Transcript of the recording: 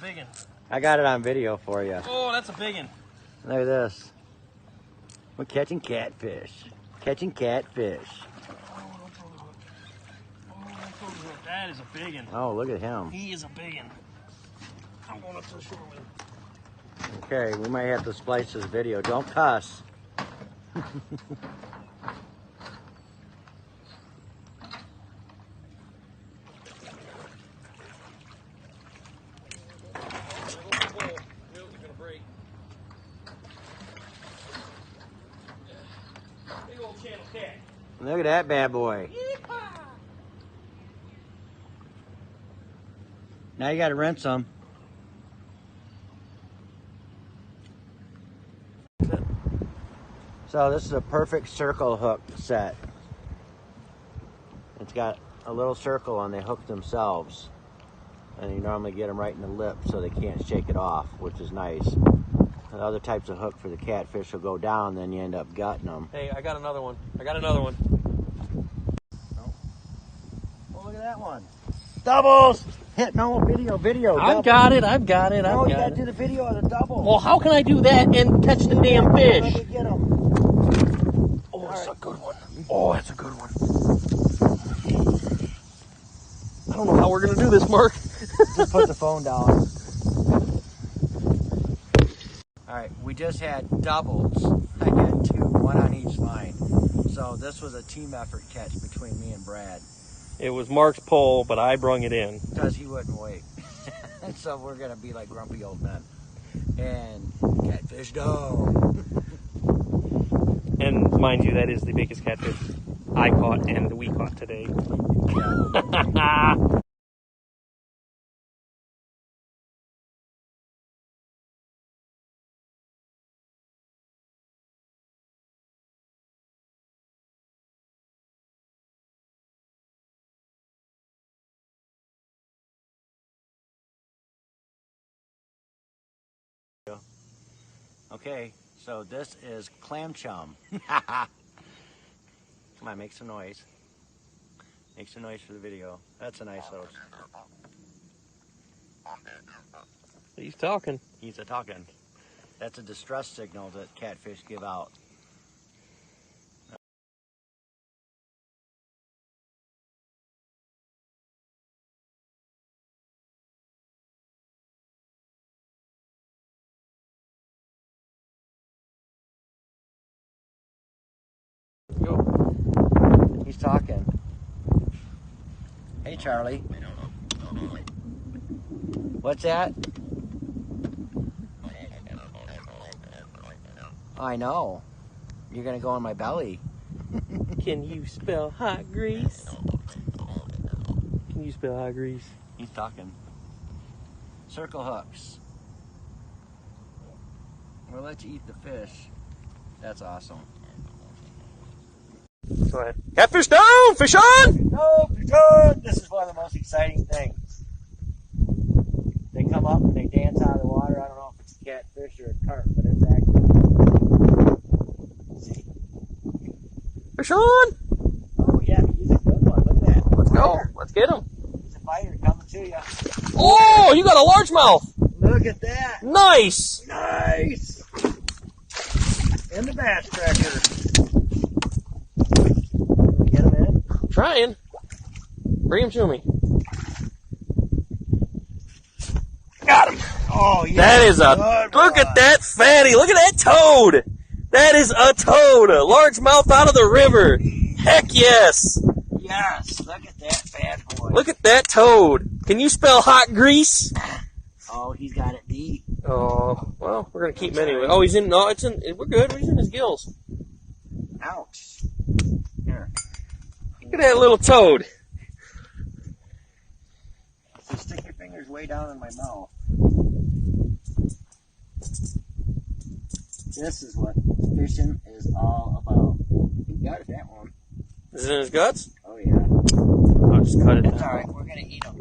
big one. I got it on video for you. Oh, that's a big one. Look at this. We're catching catfish. Catching catfish. That is a big one. Oh, look at him. He is a big one. I'm going up to the shore with him. Okay, we might have to splice this video. Don't cuss. Look at that bad boy. Yeehaw! Now you got to rinse them. So this is a perfect circle hook set. It's got a little circle and they hook themselves. And you normally get them right in the lip so they can't shake it off, which is nice. And other types of hook for the catfish will go down, then you end up gutting them. Hey, I got another one. Oh, look at that one. Doubles! Hit no video. I've got it. No, you gotta do the video of the double. Well, how can I do that and catch the damn Let fish? me get them. Oh, that's a good one. Oh, that's a good one. I don't know how we're gonna do this, Mark. Just put the phone down. Alright, we just had doubles. I had two, one on each line. So this was a team effort catch between me and Brad. It was Mark's pole, but I brung it in. Because he wouldn't wait. And so we're going to be like grumpy old men. And catfish down. And mind you, that is the biggest catfish I caught and we caught today. Okay, so this is clam chum. Come on, make some noise. Make some noise for the video. That's a nice little... He's talking. He's a talking. That's a distress signal that catfish give out. Go. He's talking. Hey, Charlie. What's that? I know. You're gonna go on my belly. Can you spell hot grease? Can you spell hot grease? He's talking. Circle hooks. We'll let you eat the fish. That's awesome. Go ahead. Catfish down! Fish on! No, fish on! This is one of the most exciting things. They come up and they dance out of the water. I don't know if it's a catfish or a carp, but it's actually... See? Fish on! Oh yeah, he's a good one. Look at that. Let's go. Let's get him. He's a fighter coming to you. Oh, you got a largemouth. Look at that. Nice. Nice. And the bass cracker. Get him in. Trying. Bring him to me. Got him. Oh yeah. That is a, look at that fatty. Look at that toad. That is a toad. A largemouth out of the river. Heck yes. Yes. Look at that bad boy. Look at that toad. Can you spell hot grease? Oh, he's got it deep. Oh, well, we're going to keep him anyway. Oh, he's in, no, it's in, we're good. He's in his gills. Ouch. Here. Look at that little toad. So stick your fingers way down in my mouth. This is what fishing is all about. You got it, that one. Is it in his guts? Oh yeah. I'll just cut it That's down. alright, we're gonna eat them.